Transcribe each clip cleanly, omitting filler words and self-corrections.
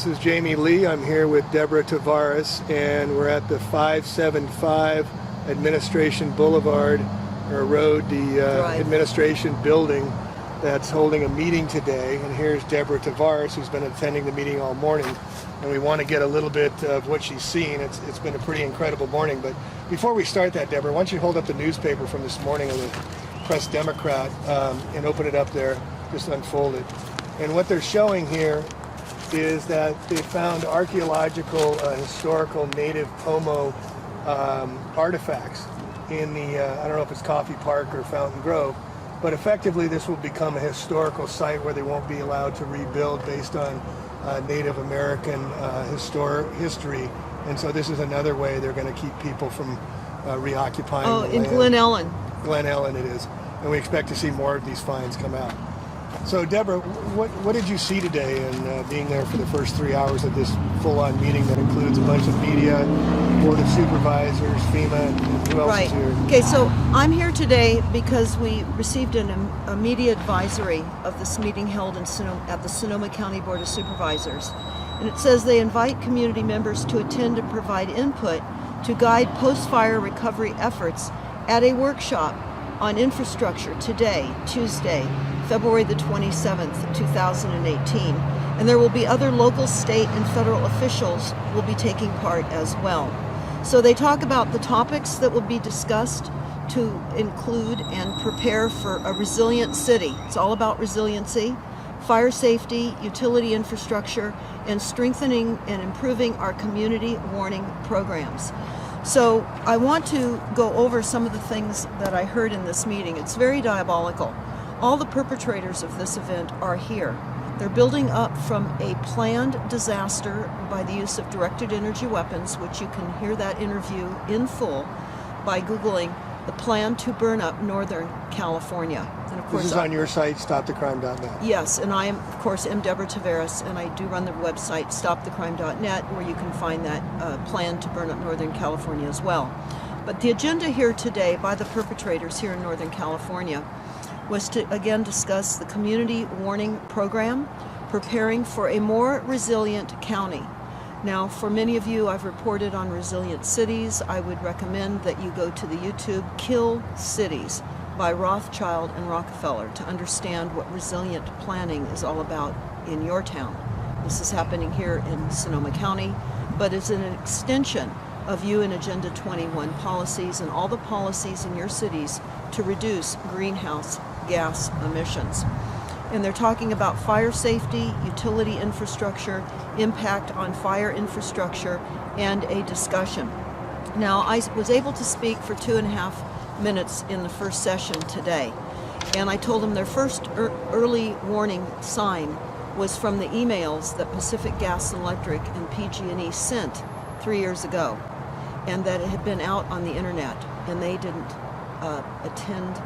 This is Jamie Lee. I'm here with Deborah Tavares, and we're at the 575 Administration Boulevard, or Road, the administration building that's holding a meeting today. And here's Deborah Tavares, who's been attending the meeting all morning, and we want to get a little bit of what she's seen. It's been a pretty incredible morning. But before we start that, Deborah, why don't you hold up the newspaper from this morning of the Press Democrat and open it up there, just unfold it. And what they're showing here is that they found archaeological, historical native Pomo artifacts in the, I don't know if it's Coffee Park or Fountain Grove, but effectively this will become a historical site where they won't be allowed to rebuild based on Native American history. And so this is another way they're going to keep people from reoccupying the land. In Glen Ellen. Glen Ellen it is. And we expect to see more of these finds come out. So, Deborah, what did you see today in being there for the first 3 hours of this full-on meeting that includes a bunch of media, Board of Supervisors, FEMA, and who else is here? Okay, so I'm here today because we received a media advisory of this meeting held at the Sonoma County Board of Supervisors. And it says they invite community members to attend and provide input to guide post-fire recovery efforts at a workshop on infrastructure today, Tuesday, February the 27th, 2018. And there will be other local, state, and federal officials will be taking part as well. So they talk about the topics that will be discussed to include and prepare for a resilient city. It's all about resiliency, fire safety, utility infrastructure, and strengthening and improving our community warning programs. So I want to go over some of the things that I heard in this meeting. It's very diabolical. All the perpetrators of this event are here. They're building up from a planned disaster by the use of directed energy weapons, which you can hear that interview in full by Googling the plan to burn up Northern California. And of course, this is on your site, stopthecrime.net. Yes, and I am, of course, Deborah Tavares, and I do run the website stopthecrime.net, where you can find that plan to burn up Northern California as well. But the agenda here today by the perpetrators here in Northern California was to again discuss the community warning program, preparing for a more resilient county. Now, for many of you, I've reported on resilient cities. I would recommend that you go to the YouTube Kill Cities by Rothschild and Rockefeller to understand what resilient planning is all about in your town. This is happening here in Sonoma County, but is an extension of UN Agenda 21 policies and all the policies in your cities to reduce greenhouse gas emissions. And they're talking about fire safety, utility infrastructure, impact on fire infrastructure, and a discussion. Now, I was able to speak for 2.5 minutes in the first session today, and I told them their first early warning sign was from the emails that Pacific Gas and Electric and PG&E sent 3 years ago, and that it had been out on the internet, and they didn't attend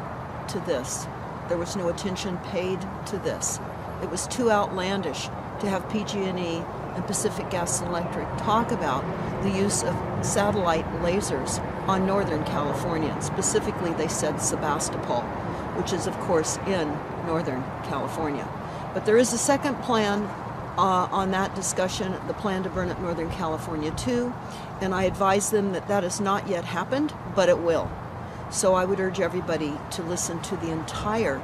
to this. There was no attention paid to this. It was too outlandish to have PG&E and Pacific Gas and Electric talk about the use of satellite lasers on Northern California. Specifically, they said Sebastopol, which is, of course, in Northern California. But there is a second plan on that discussion, the plan to burn up Northern California too, and I advise them that that has not yet happened, but it will. So I would urge everybody to listen to the entire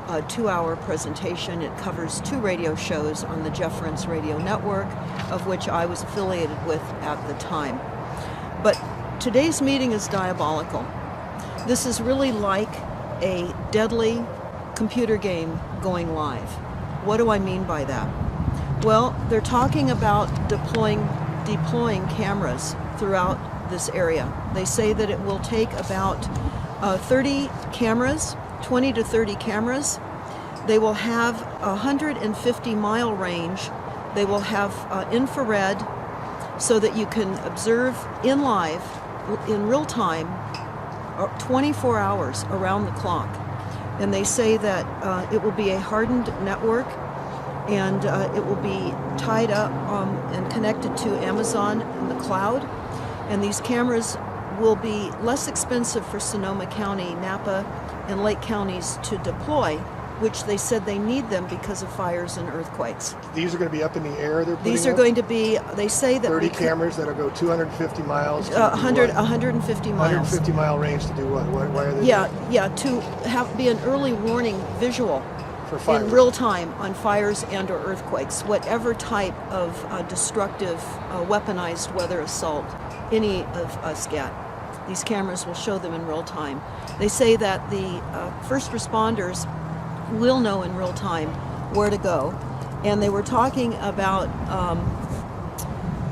2-hour presentation. It covers 2 radio shows on the Jefference Radio Network, of which I was affiliated with at the time. But today's meeting is diabolical. This is really like a deadly computer game going live. What do I mean by that? Well, they're talking about deploying cameras throughout this area. They say that it will take about 30 cameras, 20 to 30 cameras. They will have a 150-mile range. They will have infrared so that you can observe in real time, 24 hours around the clock. And they say that it will be a hardened network, and it will be tied up and connected to Amazon in the cloud. And these cameras will be less expensive for Sonoma County, Napa, and Lake counties to deploy which they said they need them because of fires and earthquakes. These are going to be up in the air. They're putting These are up? going to be, they say that 30 cameras that'll go 250 miles. 150 miles. 150 mile range to do what? Why are they? Yeah, to be an early warning visual For fires. in real time on fires and or earthquakes, whatever type of destructive weaponized weather assault any of us get. These cameras will show them in real time. They say that the first responders will know in real time where to go. And they were talking about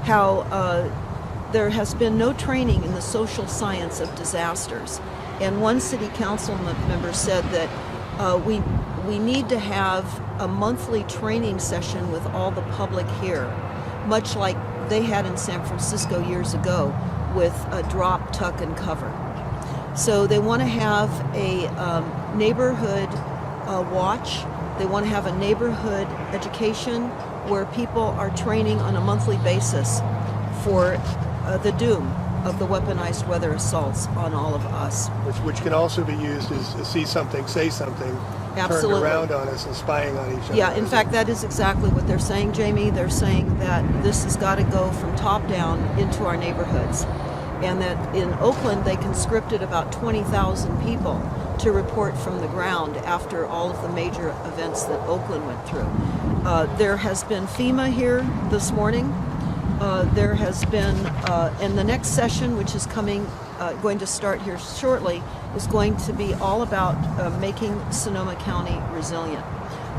how there has been no training in the social science of disasters. And one city council member said that we need to have a monthly training session with all the public here, much like they had in San Francisco years ago with a drop, tuck, and cover. So they want to have a neighborhood watch. They want to have a neighborhood education where people are training on a monthly basis for the doom of the weaponized weather assaults on all of us. Which can also be used as see something, say something, Absolutely. turned around on us and spying on each other. Yeah, in fact, that is exactly what they're saying, Jamie. They're saying that this has got to go from top down into our neighborhoods. And that in Oakland, they conscripted about 20,000 people to report from the ground after all of the major events that Oakland went through. There has been FEMA here this morning. There has been, and the next session, which is going to start here shortly, is going to be all about making Sonoma County resilient.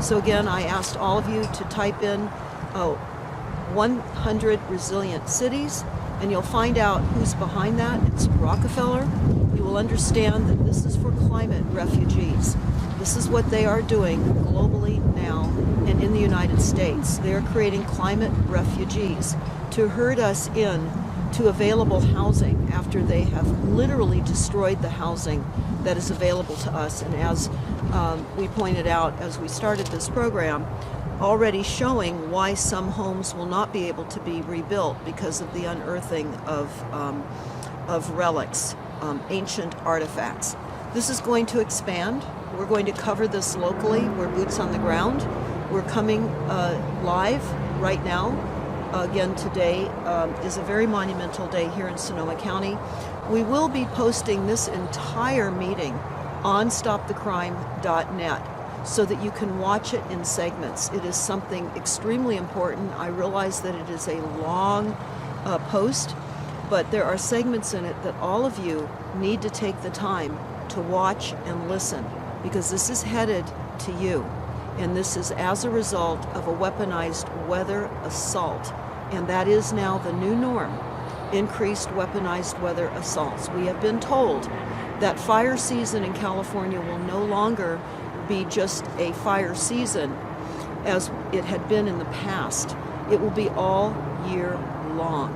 So again, I asked all of you to type in 100 resilient cities, and you'll find out who's behind that. It's Rockefeller. You will understand that this is for climate refugees. This is what they are doing globally now and in the United States. They are creating climate refugees to herd us in to available housing after they have literally destroyed the housing that is available to us. And as we pointed out as we started this program, already showing why some homes will not be able to be rebuilt because of the unearthing of relics, ancient artifacts. This is going to expand. We're going to cover this locally. We're boots on the ground. We're coming live right now. Again, today is a very monumental day here in Sonoma County. We will be posting this entire meeting on stopthecrime.net so that you can watch it in segments. It is something extremely important. I realize that it is a long post, but there are segments in it that all of you need to take the time to watch and listen, because this is headed to you. And this is as a result of a weaponized weather assault. And that is now the new norm, increased weaponized weather assaults. We have been told that fire season in California will no longer be just a fire season as it had been in the past. It will be all year long.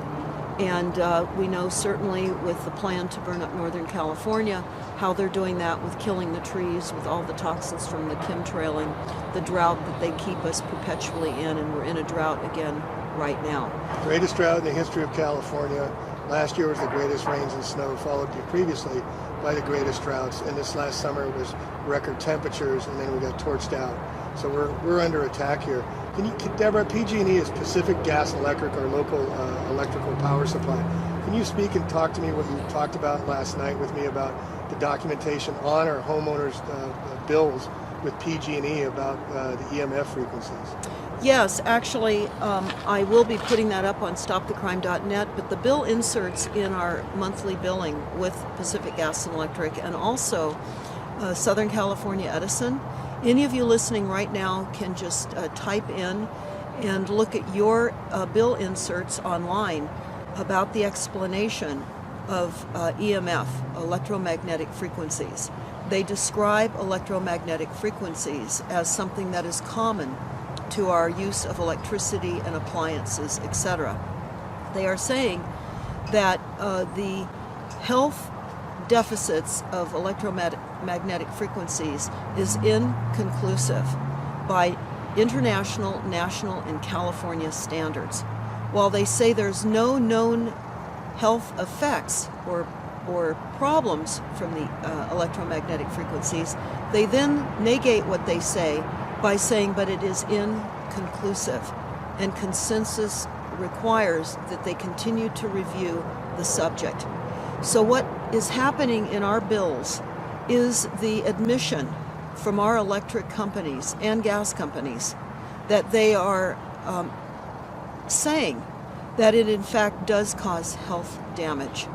And we know certainly with the plan to burn up Northern California, how they're doing that with killing the trees, with all the toxins from the chemtrailing, the drought that they keep us perpetually in, and we're in a drought again right now. Greatest drought in the history of California. Last year was the greatest rains and snow, followed previously by the greatest droughts. And this last summer was record temperatures, and then we got torched out. So we're under attack here. Deborah, PG&E is Pacific Gas and Electric, our local electrical power supply. Can you speak and talk to me what you talked about last night with me about the documentation on our homeowners' bills with PG&E about the EMF frequencies? Yes, actually, I will be putting that up on stopthecrime.net, but the bill inserts in our monthly billing with Pacific Gas and Electric and also Southern California Edison. Any of you listening right now can just type in and look at your bill inserts online about the explanation of EMF, electromagnetic frequencies. They describe electromagnetic frequencies as something that is common to our use of electricity and appliances, etc. They are saying that the health deficits of electromagnetic frequencies is inconclusive by international, national, and California standards. While they say there's no known health effects or or problems from the electromagnetic frequencies, they then negate what they say by saying, but it is inconclusive, and consensus requires that they continue to review the subject. So what is happening in our bills is the admission from our electric companies and gas companies that they are saying that it in fact does cause health damage.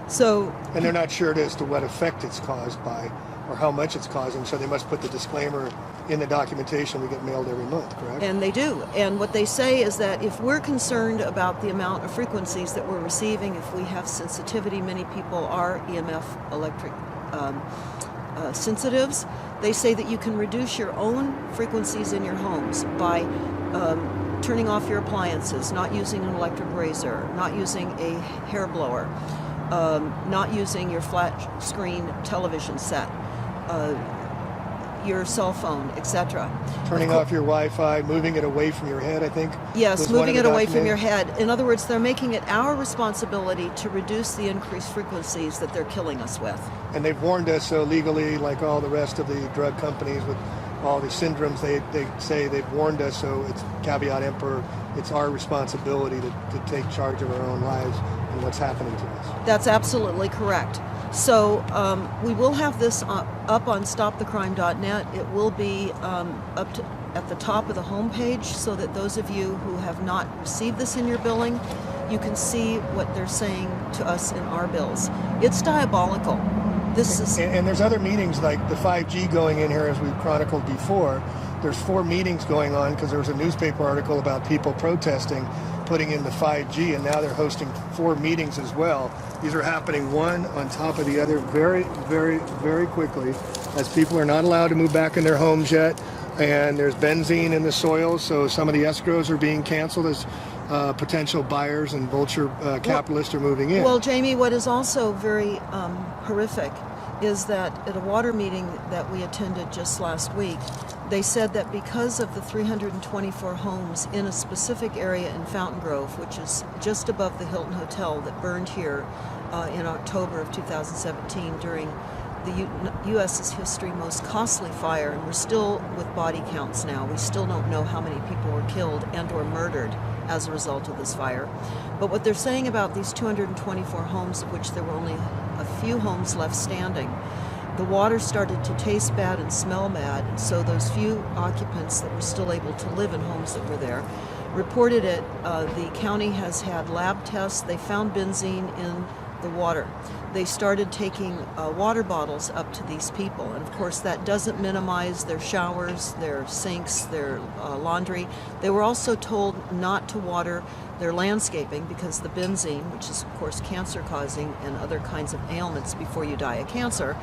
So, and they're not sure as to what effect it's caused by or how much it's causing, so they must put the disclaimer in the documentation we get mailed every month, correct? And they do. And what they say is that if we're concerned about the amount of frequencies that we're receiving, if we have sensitivity, many people are EMF electric sensitives, they say that you can reduce your own frequencies in your homes by turning off your appliances, not using an electric razor, not using a hair blower, not using your flat screen television set, your cell phone, etc. Turning off your Wi-Fi, moving it away from your head, I think. Yes, moving it away from your head. In other words, they're making it our responsibility to reduce the increased frequencies that they're killing us with. And they've warned us, so legally, like all the rest of the drug companies with all the syndromes, they say they've warned us, so it's caveat emptor, it's our responsibility to take charge of our own lives and what's happening to us. That's absolutely correct. So we will have this up on stopthecrime.net. It will be at the top of the homepage so that those of you who have not received this in your billing, you can see what they're saying to us in our bills. It's diabolical. This is and there's other meetings like the 5G going in here, as we've chronicled before. There's 4 meetings going on because there was a newspaper article about people protesting putting in the 5G, and now they're hosting 4 meetings as well. These are happening one on top of the other very, very, very quickly, as people are not allowed to move back in their homes yet, and there's benzene in the soil, so some of the escrows are being canceled as potential buyers and vulture capitalists are moving in. Well, Jamie, what is also very horrific is that at a water meeting that we attended just last week, they said that because of the 324 homes in a specific area in Fountain Grove, which is just above the Hilton Hotel that burned here in October of 2017 during the U.S.'s history most costly fire, and we're still with body counts now. We still don't know how many people were killed and or murdered as a result of this fire. But what they're saying about these 224 homes, of which there were only a few homes left standing, the water started to taste bad and smell bad, and so those few occupants that were still able to live in homes that were there reported it. The county has had lab tests. They found benzene in the water. They started taking water bottles up to these people, and of course that doesn't minimize their showers, their sinks, their laundry. They were also told not to water their landscaping because the benzene, which is of course cancer causing and other kinds of ailments before you die of cancer,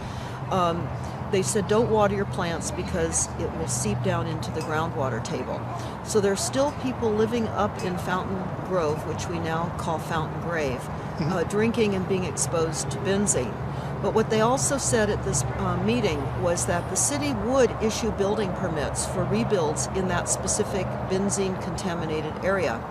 they said don't water your plants because it will seep down into the groundwater table. So there's still people living up in Fountain Grove, which we now call Fountain Grave, drinking and being exposed to benzene. But what they also said at this meeting was that the city would issue building permits for rebuilds in that specific benzene-contaminated area,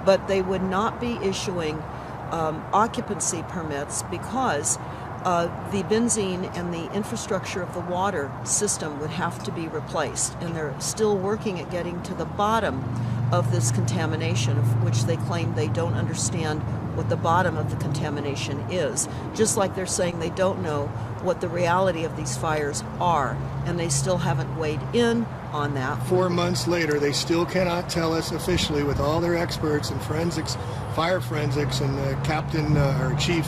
but they would not be issuing occupancy permits because the benzene and the infrastructure of the water system would have to be replaced, and they're still working at getting to the bottom of this contamination, of which they claim they don't understand what the bottom of the contamination is, just like they're saying they don't know what the reality of these fires are, and they still haven't weighed in on that. 4 months later, they still cannot tell us officially, with all their experts and forensics, fire forensics, and Captain or Chief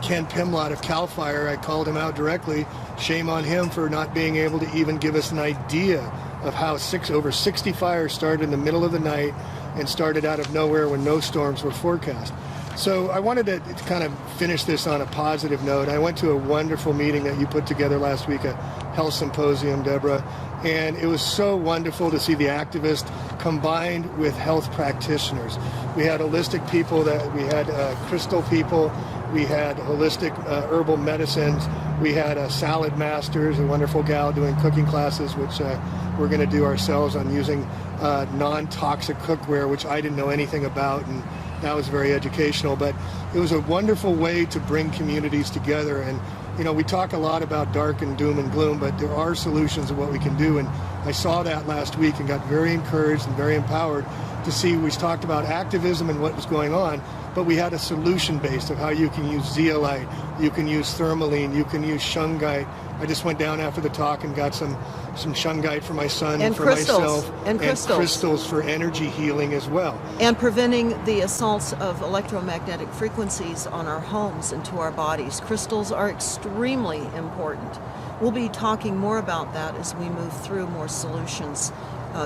Ken Pimlott of CAL FIRE, I called him out directly. Shame on him for not being able to even give us an idea of how over 60 fires started in the middle of the night and started out of nowhere when no storms were forecast. So I wanted to kind of finish this on a positive note. I went to a wonderful meeting that you put together last week, a health symposium, Deborah, and it was so wonderful to see the activists combined with health practitioners. We had holistic people, we had crystal people, we had holistic herbal medicines, we had salad masters, a wonderful gal doing cooking classes, which we're going to do ourselves on using non-toxic cookware, which I didn't know anything about, and that was very educational. But it was a wonderful way to bring communities together. And we talk a lot about dark and doom and gloom, but there are solutions of what we can do. And I saw that last week and got very encouraged and very empowered to see. We talked about activism and what was going on, but we had a solution based of how you can use zeolite, you can use tourmaline, you can use shungite. I just went down after the talk and got some shungite for my son and for myself, and crystals for energy healing as well. And preventing the assaults of electromagnetic frequencies on our homes and to our bodies. Crystals are extremely important. We'll be talking more about that as we move through more solutions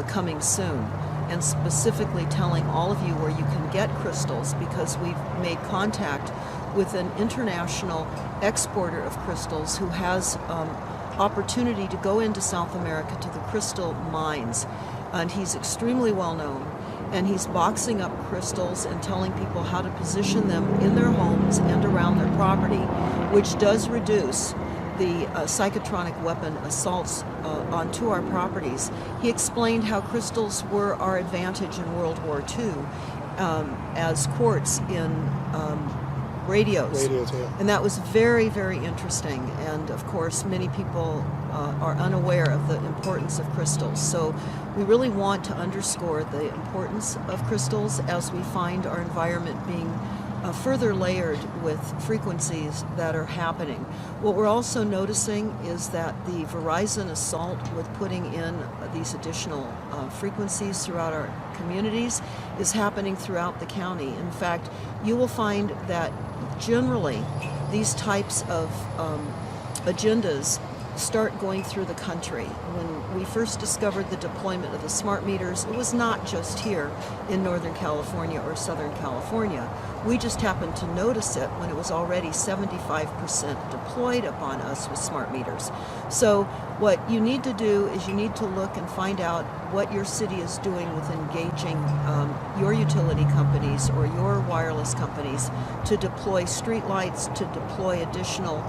coming soon, and specifically telling all of you where you can get crystals, because we've made contact with an international exporter of crystals who has opportunity to go into South America to the crystal mines, and he's extremely well known, and he's boxing up crystals and telling people how to position them in their homes and around their property, which does reduce the psychotronic weapon assaults onto our properties. He explained how crystals were our advantage in World War II as quartz in radios. Yeah. And that was very, very interesting. And of course, many people are unaware of the importance of crystals. So we really want to underscore the importance of crystals as we find our environment being further layered with frequencies that are happening. What we're also noticing is that the Verizon assault with putting in these additional frequencies throughout our communities is happening throughout the county. In fact, you will find that generally these types of agendas start going through the country. When we first discovered the deployment of the smart meters, it was not just here in Northern California or Southern California. We just happened to notice it when it was already 75% deployed upon us with smart meters. So what you need to do is you need to look and find out what your city is doing with engaging your utility companies or your wireless companies to deploy streetlights, to deploy additional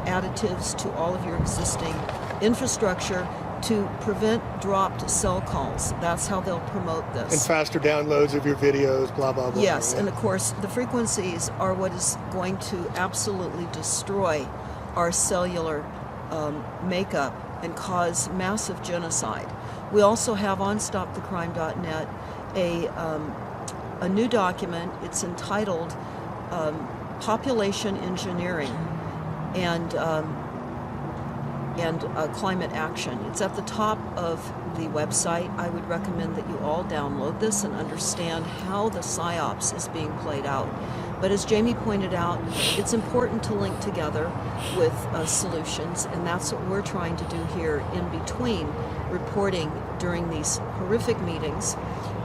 additives to all of your existing infrastructure to prevent dropped cell calls. That's how they'll promote this. And faster downloads of your videos, blah, blah, blah. Yes, yeah. And of course, the frequencies are what is going to absolutely destroy our cellular makeup and cause massive genocide. We also have on StopTheCrime.net a new document. It's entitled Population Engineering and climate action. It's at the top of the website. I would recommend that you all download this and understand how the PSYOPs is being played out. But as Jamie pointed out, it's important to link together with solutions, and that's what we're trying to do here in between reporting during these horrific meetings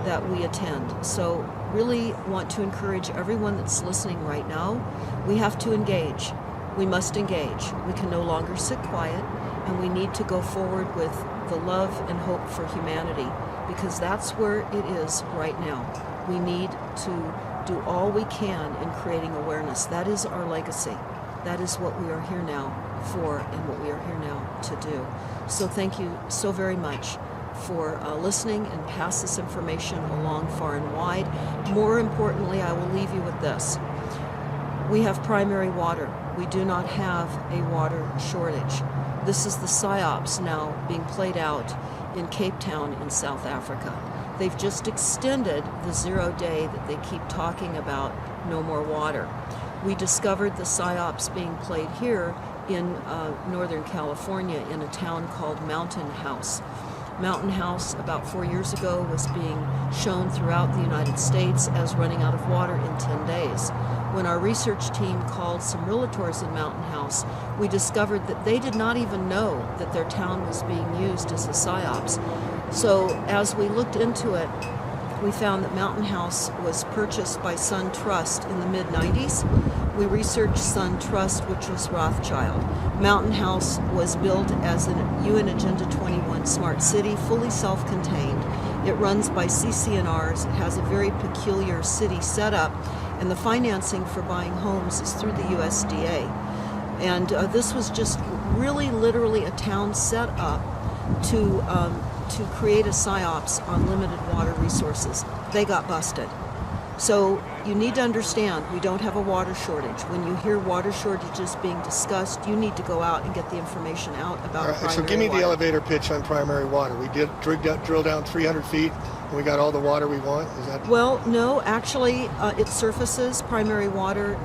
that we attend. So really want to encourage everyone that's listening right now, we have to engage. We must engage. We can no longer sit quiet, and we need to go forward with the love and hope for humanity, because that's where it is right now. We need to do all we can in creating awareness. That is our legacy. That is what we are here now for and what we are here now to do. So thank you so very much for listening, and pass this information along far and wide. More importantly, I will leave you with this. We have primary water. We do not have a water shortage. This is the PSYOPs now being played out in Cape Town in South Africa. They've just extended the 0 day that they keep talking about, no more water. We discovered the PSYOPs being played here in Northern California in a town called Mountain House. Mountain House, about 4 years ago, was being shown throughout the United States as running out of water in 10 days. When our research team called some realtors in Mountain House, we discovered that they did not even know that their town was being used as a PSYOPs. So as we looked into it, we found that Mountain House was purchased by Sun Trust in the mid-90s. We researched Sun Trust, which was Rothschild. Mountain House was built as a UN Agenda 21 smart city, fully self-contained. It runs by CCNRs. It has a very peculiar city setup, and the financing for buying homes is through the USDA. And this was just really literally a town set up to create a PSYOPs on limited water resources. They got busted. So you need to understand we don't have a water shortage. When you hear water shortages being discussed, you need to go out and get the information out about primary water. So give me the elevator pitch on primary water. We did drill down 300 feet and we got all the water we want. Is that? Well, no, actually it surfaces. Primary water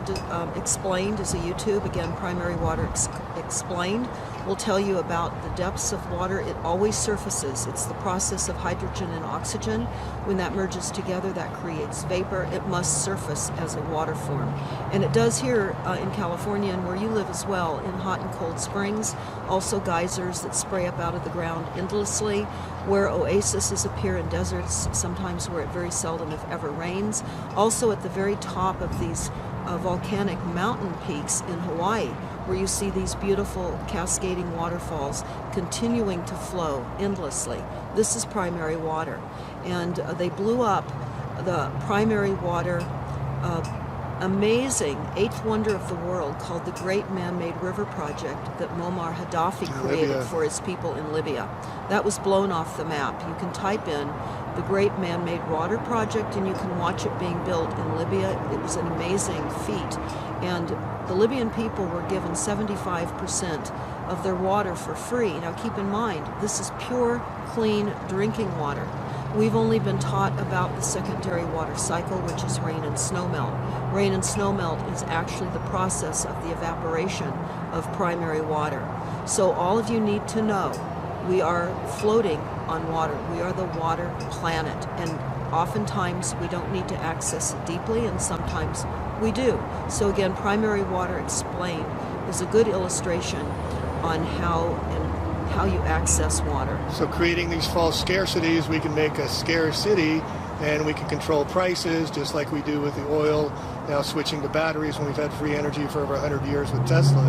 explained is a YouTube. Again, primary water explained will tell you about the depths of water. It always surfaces. It's the process of hydrogen and oxygen. When that merges together, that creates vapor. It must surface as a water form. And it does here in California and where you live as well, in hot and cold springs. Also geysers that spray up out of the ground endlessly, where oases appear in deserts, sometimes where it very seldom, if ever, rains. Also at the very top of these volcanic mountain peaks in Hawaii, where you see these beautiful cascading waterfalls continuing to flow endlessly. This is primary water. And they blew up the primary water amazing eighth wonder of the world called the Great Man-Made River Project that Muammar Gaddafi created for his people in Libya. That was blown off the map. You can type in the Great Man-Made Water Project and you can watch it being built in Libya. It was an amazing feat. And the Libyan people were given 75% of their water for free. Now keep in mind, this is pure, clean drinking water. We've only been taught about the secondary water cycle, which is rain and snowmelt. Rain and snowmelt is actually the process of the evaporation of primary water. So all of you need to know, we are floating on water. We are the water planet. And oftentimes we don't need to access it deeply, and sometimes we do. So again, primary water explained is a good illustration on how you access water. So creating these false scarcities, we can make a scarcity and we can control prices just like we do with the oil, now switching to batteries when we've had free energy for over 100 years with Tesla.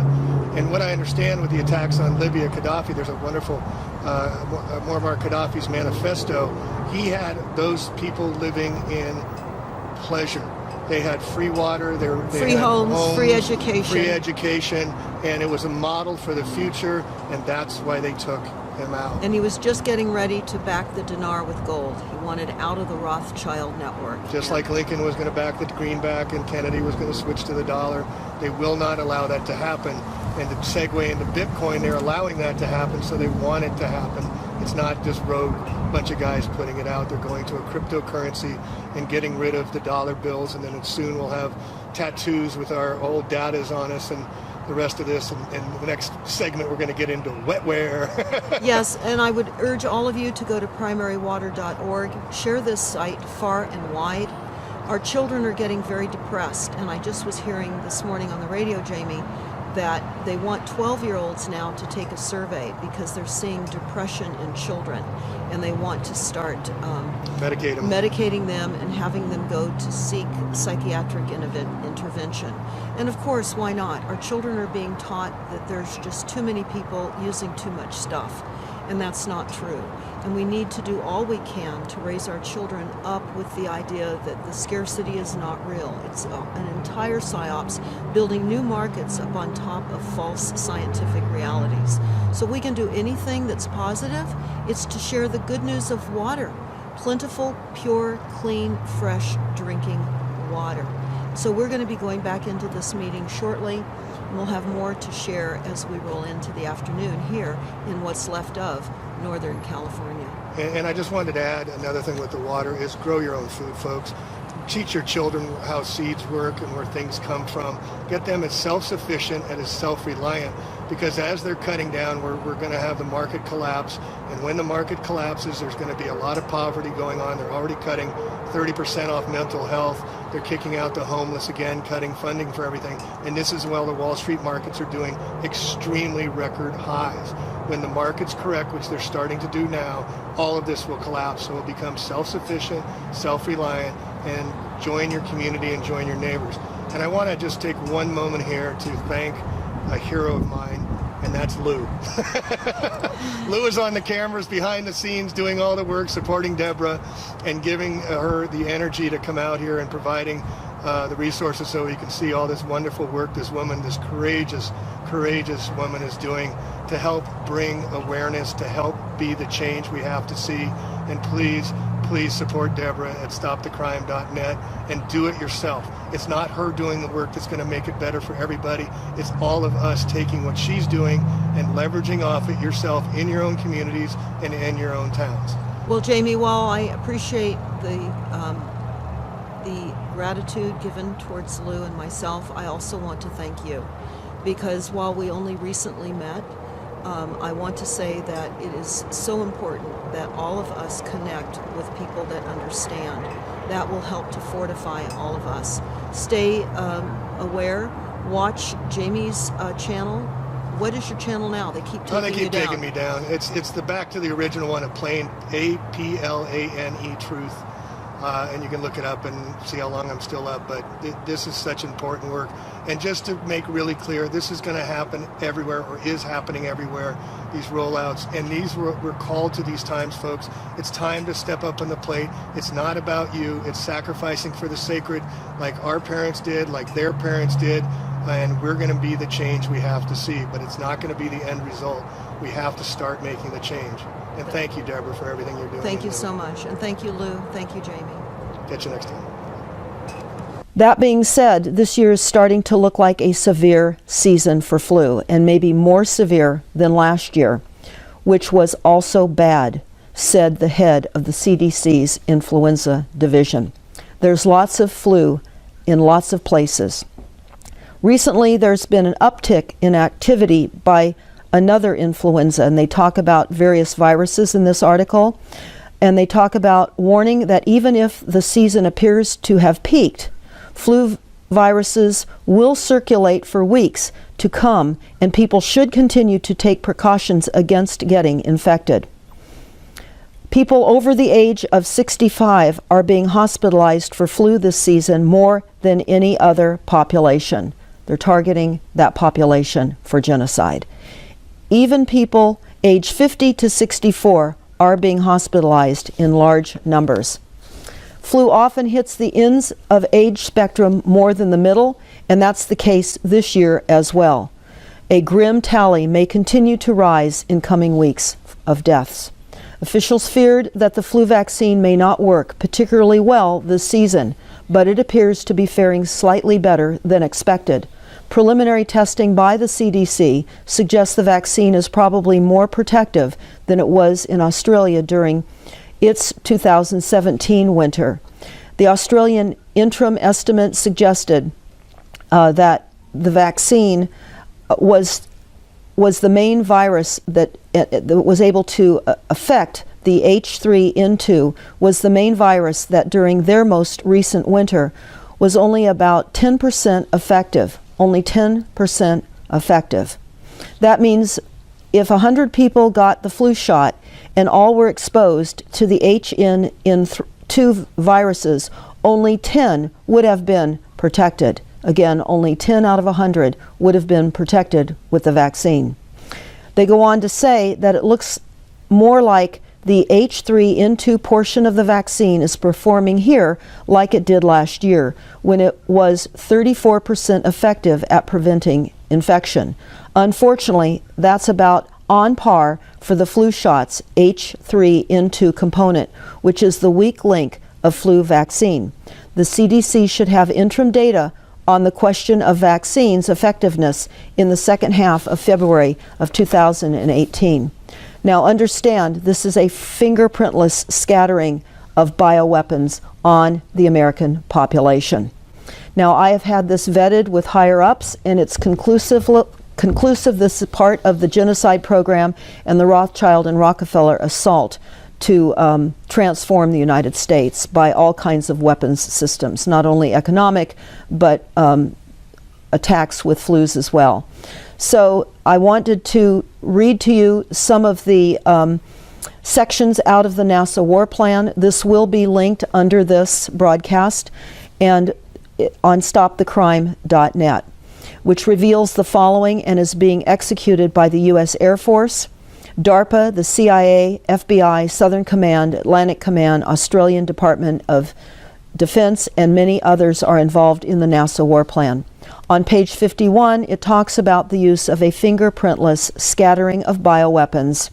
And what I understand with the attacks on Libya, Gaddafi, there's a wonderful, Muammar Gaddafi's manifesto, he had those people living in pleasure. They had free water, they free had homes, free education, and it was a model for the future, and that's why they took him out. And he was just getting ready to back the dinar with gold. He wanted out of the Rothschild network. Just like Lincoln was going to back the greenback and Kennedy was going to switch to the dollar. They will not allow that to happen. And to segue into Bitcoin, they're allowing that to happen, so they want it to happen. It's not just rogue bunch of guys putting it out. They're going to a cryptocurrency and getting rid of the dollar bills, and then soon we'll have tattoos with our old datas on us and the rest of this. And the next segment, we're going to get into wetware. Yes, and I would urge all of you to go to primarywater.org. Share this site far and wide. Our children are getting very depressed, and I just was hearing this morning on the radio, Jamie, that they want 12-year-olds now to take a survey because they're seeing depression in children, and they want to start medicating them and having them go to seek psychiatric intervention. And of course, why not? Our children are being taught that there's just too many people using too much stuff, and that's not true. And we need to do all we can to raise our children up with the idea that the scarcity is not real. It's an entire psyops, building new markets up on top of false scientific realities. So we can do anything that's positive. It's to share the good news of water. Plentiful, pure, clean, fresh drinking water. So we're going to be going back into this meeting shortly, and we'll have more to share as we roll into the afternoon here in what's left of Northern California. And I just wanted to add another thing with the water is grow your own food, folks. Teach your children how seeds work and where things come from. Get them as self-sufficient and as self-reliant, because as they're cutting down, we're going to have the market collapse. And when the market collapses, there's going to be a lot of poverty going on. They're already cutting 30% off mental health. They're kicking out the homeless again, cutting funding for everything. And this is while the Wall Street markets are doing extremely record highs. When the markets correct, which they're starting to do now, all of this will collapse. So we'll become self-sufficient, self-reliant, and join your community and join your neighbors. And I want to just take one moment here to thank a hero of mine, and that's Lou. Lou is on the cameras behind the scenes doing all the work, supporting Deborah and giving her the energy to come out here and providing the resources so you can see all this wonderful work this woman, this courageous woman is doing to help bring awareness, to help be the change we have to see. And please please support Deborah at stopthecrime.net and do it yourself. It's not her doing the work that's going to make it better for everybody. It's all of us taking what she's doing and leveraging off it yourself in your own communities and in your own towns. Well, Jamie, while I appreciate the gratitude given towards Lou and myself, I also want to thank you, because while we only recently met, I want to say that it is so important that all of us connect with people that understand. That will help to fortify all of us. Stay aware. Watch Jamie's channel. What is your channel now? They keep taking me down. It's the back to the original one of Plain, A-P-L-A-N-E, Truth. And you can look it up and see how long I'm still up, but this is such important work. And just to make really clear, this is going to happen everywhere, or is happening everywhere, these rollouts. And we're called to these times, folks. It's time to step up on the plate. It's not about you. It's sacrificing for the sacred, like our parents did, like their parents did. And we're going to be the change we have to see, but it's not going to be the end result. We have to start making the change. And thank you, Deborah, for everything you're doing. Thank you so much. And thank you, Lou. Thank you, Jamie. Catch you next time. That being said, this year is starting to look like a severe season for flu, and maybe more severe than last year, which was also bad, said the head of the CDC's influenza division. There's lots of flu in lots of places. Recently, there's been an uptick in activity by another influenza, and they talk about various viruses in this article, and they talk about warning that even if the season appears to have peaked, flu viruses will circulate for weeks to come, and people should continue to take precautions against getting infected. People over the age of 65 are being hospitalized for flu this season more than any other population. They're targeting that population for genocide. Even people age 50 to 64 are being hospitalized in large numbers. Flu often hits the ends of age spectrum more than the middle, and that's the case this year as well. A grim tally may continue to rise in coming weeks of deaths. Officials feared that the flu vaccine may not work particularly well this season, but it appears to be faring slightly better than expected. Preliminary testing by the CDC suggests the vaccine is probably more protective than it was in Australia during its 2017 winter. The Australian interim estimate suggested that the vaccine was the main virus that was able to affect the H3N2, was the main virus that during their most recent winter was only about 10% effective. Only 10% effective. That means if 100 people got the flu shot and all were exposed to the HN2 viruses, only 10 would have been protected. Again, only 10 out of 100 would have been protected with the vaccine. They go on to say that it looks more like the H3N2 portion of the vaccine is performing here like it did last year, when it was 34% effective at preventing infection. Unfortunately, that's about on par for the flu shot's H3N2 component, which is the weak link of flu vaccine. The CDC should have interim data on the question of vaccines effectiveness in the second half of February of 2018. Now understand, this is a fingerprintless scattering of bioweapons on the American population. Now I have had this vetted with higher ups, and it's conclusive. This is part of the genocide program and the Rothschild and Rockefeller assault to transform the United States by all kinds of weapons systems, not only economic, but attacks with flus as well. So I wanted to read to you some of the sections out of the NASA War Plan. This will be linked under this broadcast and on stopthecrime.net, which reveals the following and is being executed by the U.S. Air Force, DARPA, the CIA, FBI, Southern Command, Atlantic Command, Australian Department of Defense, and many others are involved in the NASA War Plan. On page 51, it talks about the use of a fingerprintless scattering of bioweapons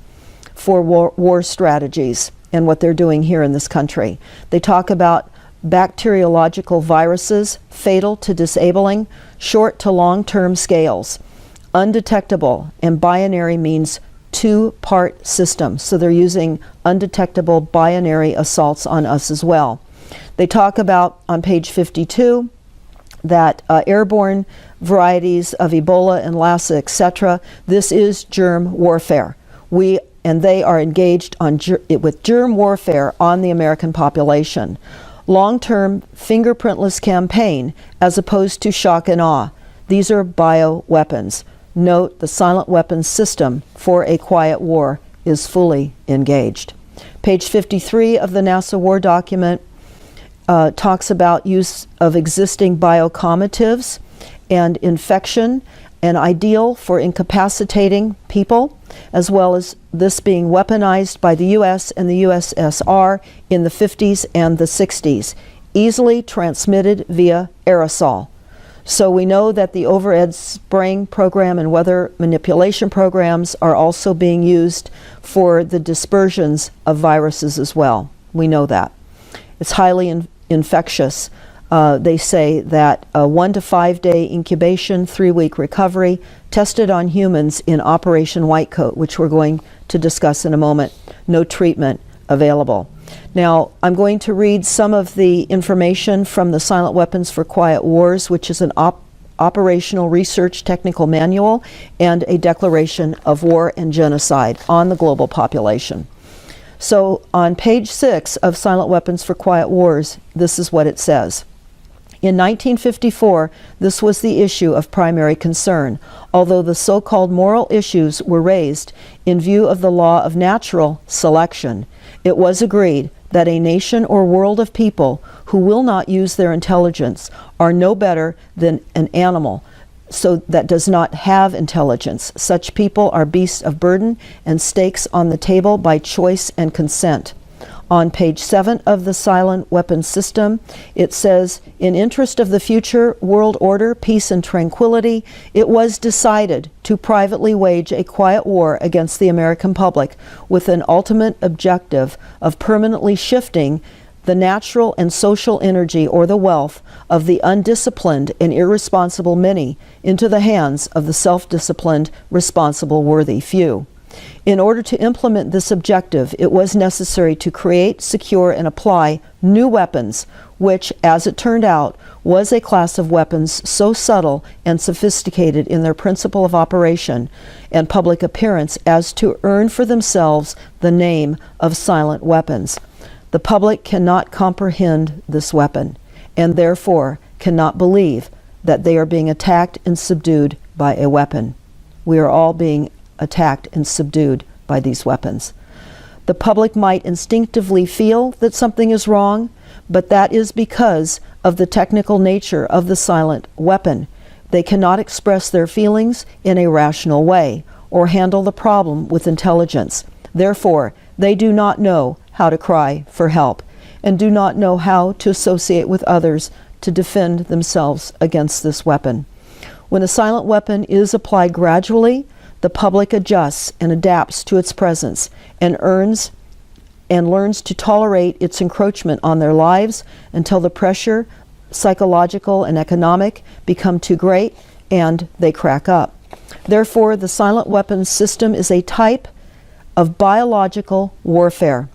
for war strategies. and what they're doing here in this country. They talk about bacteriological viruses, fatal to disabling, short to long-term scales, undetectable, and binary means two-part system. So they're using undetectable binary assaults on us as well. They talk about, on page 52, that airborne varieties of Ebola and Lassa, etc., this is germ warfare. And they are engaged with germ warfare on the American population. Long-term fingerprintless campaign as opposed to shock and awe. These are bioweapons. Note the silent weapons system for a quiet war is fully engaged. Page 53 of the NASA war document talks about use of existing biocommatives and infection, and ideal for incapacitating people, as well as this being weaponized by the US and the USSR in the 50s and the 60s, easily transmitted via aerosol. So we know that the overhead spraying program and weather manipulation programs are also being used for the dispersions of viruses as well. We know that. It's highly infectious. They say that a 1 to 5 day incubation, 3-week recovery, tested on humans in Operation Whitecoat, which we're going to discuss in a moment. No treatment available. Now, I'm going to read some of the information from the Silent Weapons for Quiet Wars, which is an operational research technical manual and a declaration of war and genocide on the global population. So on page 6 of Silent Weapons for Quiet Wars, this is what it says. In 1954, this was the issue of primary concern, although the so-called moral issues were raised in view of the law of natural selection. It was agreed that a nation or world of people who will not use their intelligence are no better than an animal, so that does not have intelligence. Such people are beasts of burden and stakes on the table by choice and consent. On page 7 of the Silent Weapons System, it says, in interest of the future world order, peace and tranquility, it was decided to privately wage a quiet war against the American public with an ultimate objective of permanently shifting the natural and social energy or the wealth of the undisciplined and irresponsible many into the hands of the self-disciplined, responsible, worthy few. In order to implement this objective, it was necessary to create, secure, and apply new weapons, which, as it turned out, was a class of weapons so subtle and sophisticated in their principle of operation and public appearance as to earn for themselves the name of silent weapons. The public cannot comprehend this weapon, and therefore cannot believe that they are being attacked and subdued by a weapon. We are all being attacked and subdued by these weapons. The public might instinctively feel that something is wrong, but that is because of the technical nature of the silent weapon. They cannot express their feelings in a rational way or handle the problem with intelligence. Therefore, they do not know how to cry for help and do not know how to associate with others to defend themselves against this weapon. When a silent weapon is applied gradually, the public adjusts and adapts to its presence and learns to tolerate its encroachment on their lives until the pressure, psychological and economic, become too great and they crack up. Therefore, the silent weapons system is a type of biological warfare.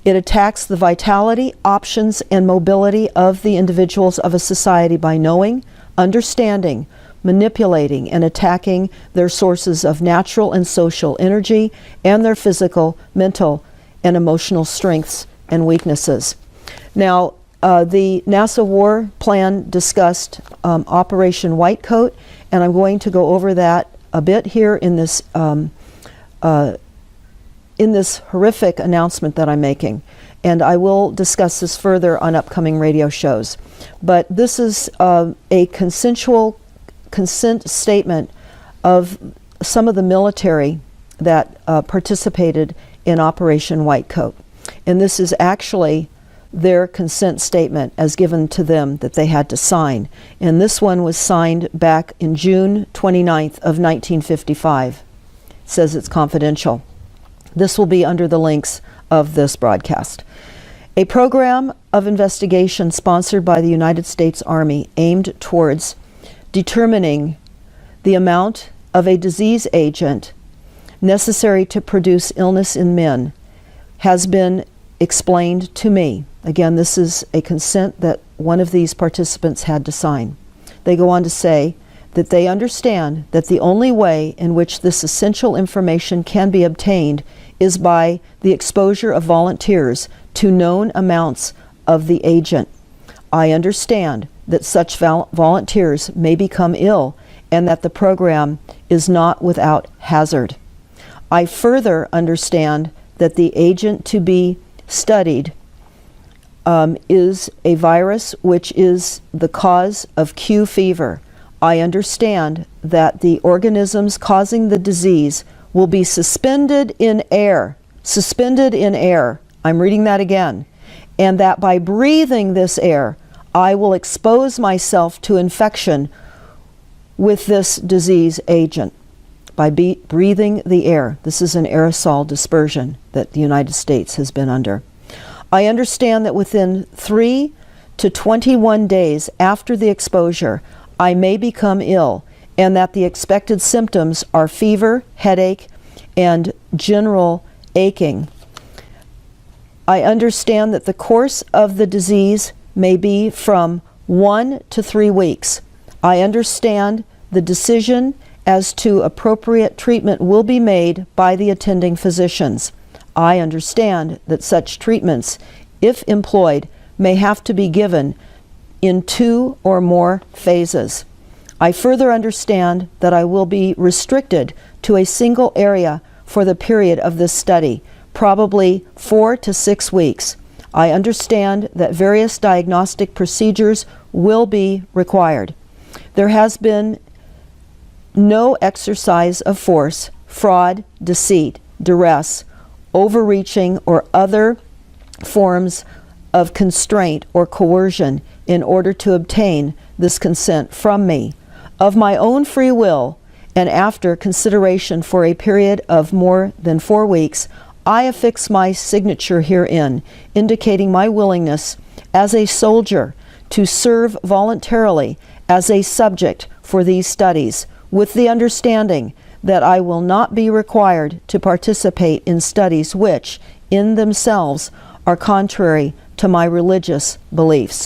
It attacks the vitality, options, and mobility of the individuals of a society by knowing, understanding, manipulating, and attacking their sources of natural and social energy and their physical, mental, and emotional strengths and weaknesses. Now, the NASA war plan discussed Operation Whitecoat, and I'm going to go over that a bit here in this horrific announcement that I'm making. And I will discuss this further on upcoming radio shows. But this is a consent statement of some of the military that participated in Operation Whitecoat. And this is actually their consent statement as given to them that they had to sign. And this one was signed back in June 29th of 1955. It says it's confidential. This will be under the links of this broadcast. A program of investigation sponsored by the United States Army aimed towards determining the amount of a disease agent necessary to produce illness in men has been explained to me. Again, this is a consent that one of these participants had to sign. They go on to say that they understand that the only way in which this essential information can be obtained is by the exposure of volunteers to known amounts of the agent. I understand that such volunteers may become ill and that the program is not without hazard. I further understand that the agent to be studied is a virus which is the cause of Q fever. I understand that the organisms causing the disease will be suspended in air. Suspended in air. I'm reading that again. And that by breathing this air, I will expose myself to infection with this disease agent by breathing the air. This is an aerosol dispersion that the United States has been under. I understand that within 3 to 21 days after the exposure, I may become ill, and that the expected symptoms are fever, headache, and general aching. I understand that the course of the disease may be from 1 to 3 weeks. I understand the decision as to appropriate treatment will be made by the attending physicians. I understand that such treatments, if employed, may have to be given in 2 or more phases. I further understand that I will be restricted to a single area for the period of this study, probably 4 to 6 weeks. I understand that various diagnostic procedures will be required. There has been no exercise of force, fraud, deceit, duress, overreaching, or other forms of constraint or coercion in order to obtain this consent from me. Of my own free will, and after consideration for a period of more than 4 weeks, I affix my signature herein, indicating my willingness as a soldier to serve voluntarily as a subject for these studies, with the understanding that I will not be required to participate in studies which, in themselves, are contrary to my religious beliefs.